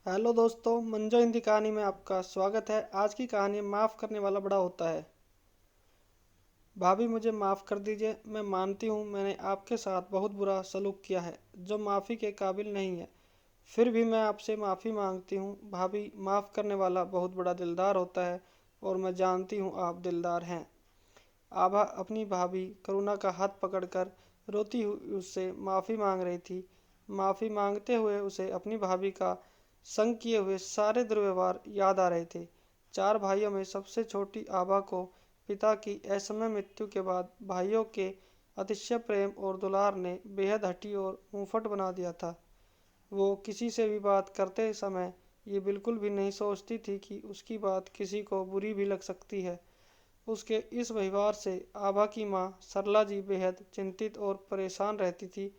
Hello दोस्तों, मंजो हिंदी कहानी में आपका स्वागत है। आज की कहानी माफ़ करने वाला बड़ा होता है। भाभी मुझे माफ़ कर दीजिए। मैं मानती हूँ मैंने आपके साथ बहुत बुरा सलूक किया है जो माफ़ी के काबिल नहीं है। फिर भी मैं आपसे माफ़ी मांगती हूँ। भाभी, माफ़ करने वाला बहुत बड़ा दिलदार होता है और मैं जानती हूँ आप दिलदार हैं। आभा अपनी भाभी करुणा का हाथ पकड़कर रोती हुई उससे माफ़ी मांग रही थी। माफ़ी मांगते हुए उसे अपनी भाभी का संग किए हुए सारे दुर्व्यवहार याद आ रहे थे। चार भाइयों में सबसे छोटी आभा को पिता की असमय मृत्यु के बाद भाइयों के अतिशय प्रेम और दुलार ने बेहद हठी और मुंहफट बना दिया था। वो किसी से भी बात करते समय ये बिल्कुल भी नहीं सोचती थी कि उसकी बात किसी को बुरी भी लग सकती है। उसके इस व्यवहार से आभा की माँ सरला जी बेहद चिंतित और परेशान रहती थी।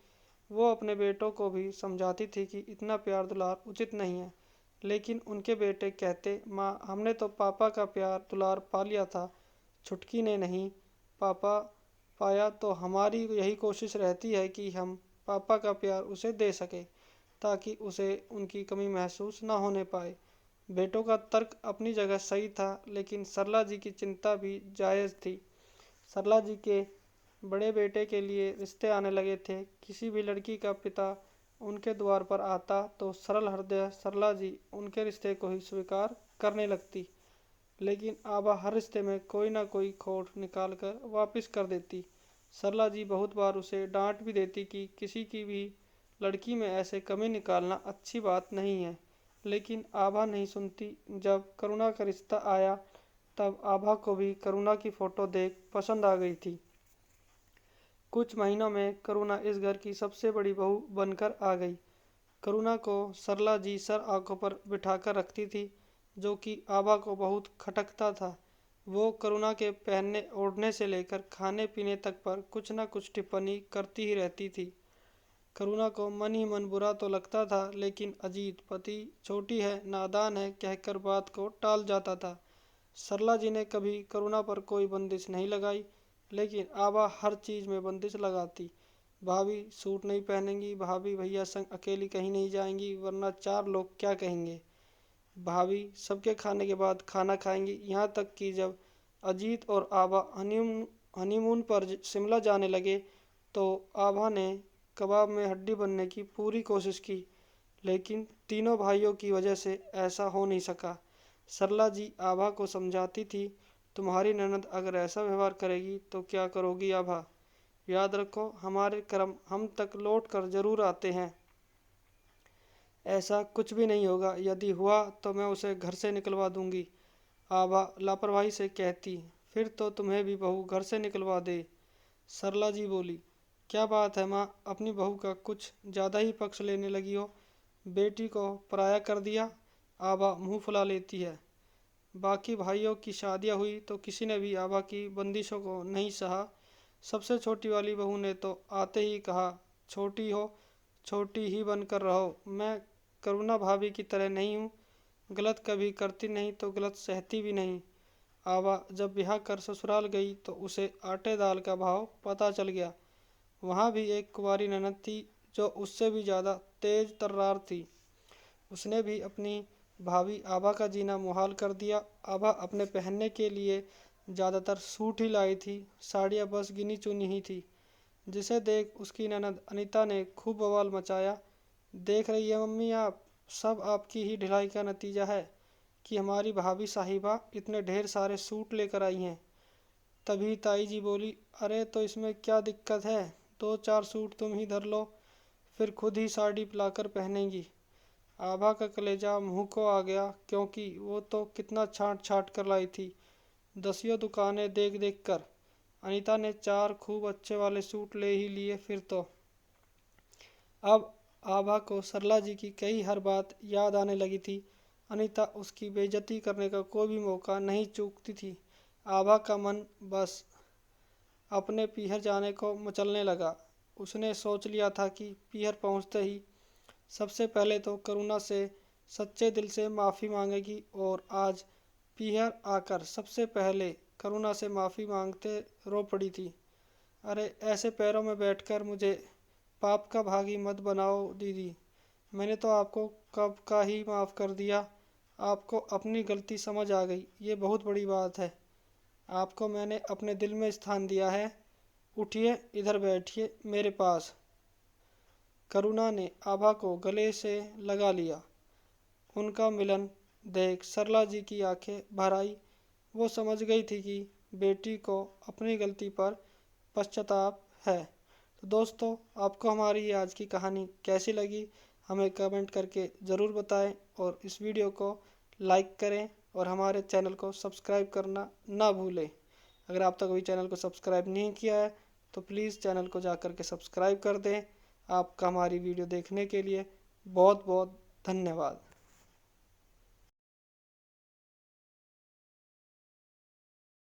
वो अपने बेटों को भी समझाती थी कि इतना प्यार दुलार उचित नहीं है, लेकिन उनके बेटे कहते, माँ हमने तो पापा का प्यार दुलार पा लिया था, छुटकी ने नहीं। पापा पाया तो हमारी यही कोशिश रहती है कि हम पापा का प्यार उसे दे सके ताकि उसे उनकी कमी महसूस न होने पाए। बेटों का तर्क अपनी जगह सही था, लेकिन सरला जी की चिंता भी जायज़ थी। सरला जी के बड़े बेटे के लिए रिश्ते आने लगे थे। किसी भी लड़की का पिता उनके द्वार पर आता तो सरल हृदय सरला जी उनके रिश्ते को ही स्वीकार करने लगती, लेकिन आभा हर रिश्ते में कोई ना कोई खोट निकाल कर वापिस कर देती। सरला जी बहुत बार उसे डांट भी देती कि किसी की भी लड़की में ऐसे कमी निकालना अच्छी बात नहीं है, लेकिन आभा नहीं सुनती। जब करुणा का रिश्ता आया तब आभा को भी करुणा की फोटो देख पसंद आ गई थी। कुछ महीनों में करुणा इस घर की सबसे बड़ी बहू बनकर आ गई। करुणा को सरला जी सर आंखों पर बिठाकर रखती थी, जो कि आभा को बहुत खटकता था। वो करुणा के पहनने ओढ़ने से लेकर खाने पीने तक पर कुछ न कुछ टिप्पणी करती ही रहती थी। करुणा को मन ही मन बुरा तो लगता था, लेकिन अजीत पति छोटी है, नादान है कहकर बात को टाल जाता था। सरला जी ने कभी करुणा पर कोई बंदिश नहीं लगाई, लेकिन आभा हर चीज़ में बंदिश लगाती। भाभी सूट नहीं पहनेंगी, भाभी भैया संग अकेली कहीं नहीं जाएंगी वरना चार लोग क्या कहेंगे, भाभी सबके खाने के बाद खाना खाएंगी। यहाँ तक कि जब अजीत और आभा हनीमून पर शिमला जाने लगे तो आभा ने कबाब में हड्डी बनने की पूरी कोशिश की, लेकिन तीनों भाइयों की वजह से ऐसा हो नहीं सका। सरला जी आभा को समझाती थी, तुम्हारी ननद अगर ऐसा व्यवहार करेगी तो क्या करोगी आभा? याद रखो हमारे कर्म हम तक लौट कर जरूर आते हैं। ऐसा कुछ भी नहीं होगा, यदि हुआ तो मैं उसे घर से निकलवा दूंगी। आभा लापरवाही से कहती, फिर तो तुम्हें भी बहू घर से निकलवा दे। सरला जी बोली, क्या बात है माँ, अपनी बहू का कुछ ज़्यादा ही पक्ष लेने लगी हो। बेटी को पराया कर दिया। आभा मुंह फुला लेती है। बाकी भाइयों की शादियां हुई तो किसी ने भी आभा की बंदिशों को नहीं सहा। सबसे छोटी वाली बहू ने तो आते ही कहा, छोटी हो छोटी ही बनकर रहो, मैं करुणा भाभी की तरह नहीं हूँ, गलत कभी करती नहीं तो गलत सहती भी नहीं। आभा जब ब्याह कर ससुराल गई तो उसे आटे दाल का भाव पता चल गया। वहाँ भी एक कुंवारी ननद थी जो उससे भी ज़्यादा तेज तर्रार थी। उसने भी अपनी भाभी आभा का जीना मुहाल कर दिया। आभा अपने पहनने के लिए ज़्यादातर सूट ही लाई थी, साड़ियाँ बस गिनी चुनी ही थी, जिसे देख उसकी ननद अनीता ने खूब बवाल मचाया। देख रही है मम्मी आप, सब आपकी ही ढिलाई का नतीजा है कि हमारी भाभी साहिबा इतने ढेर सारे सूट लेकर आई हैं। तभी ताई जी बोली, अरे तो इसमें क्या दिक्कत है, दो चार सूट तुम ही धर लो, फिर खुद ही साड़ी लाकर पहनेंगी। आभा का कलेजा मुंह को आ गया, क्योंकि वो तो कितना छांट छांट कर लाई थी, दसियों दुकानें देख देख कर। अनीता ने चार खूब अच्छे वाले सूट ले ही लिए फिर तो। अब आभा को सरला जी की कही हर बात याद आने लगी थी। अनीता उसकी बेइज्जती करने का कोई भी मौका नहीं चूकती थी। आभा का मन बस अपने पीहर जाने को मचलने लगा। उसने सोच लिया था कि पीहर पहुंचते ही सबसे पहले तो करुणा से सच्चे दिल से माफ़ी मांगेगी, और आज पीहर आकर सबसे पहले करुणा से माफ़ी मांगते रो पड़ी थी। अरे ऐसे पैरों में बैठकर मुझे पाप का भागी मत बनाओ दीदी, मैंने तो आपको कब का ही माफ़ कर दिया। आपको अपनी गलती समझ आ गई, ये बहुत बड़ी बात है। आपको मैंने अपने दिल में स्थान दिया है। उठिए, इधर बैठिए मेरे पास। करुणा ने आभा को गले से लगा लिया। उनका मिलन देख सरला जी की आंखें भर आई। वो समझ गई थी कि बेटी को अपनी गलती पर पश्चाताप है। तो दोस्तों, आपको हमारी ये आज की कहानी कैसी लगी, हमें कमेंट करके ज़रूर बताएं और इस वीडियो को लाइक करें और हमारे चैनल को सब्सक्राइब करना ना भूलें। अगर आप तक अभी चैनल को सब्सक्राइब नहीं किया है तो प्लीज़ चैनल को जाकर के सब्सक्राइब कर दें। आपका हमारी वीडियो देखने के लिए बहुत बहुत धन्यवाद।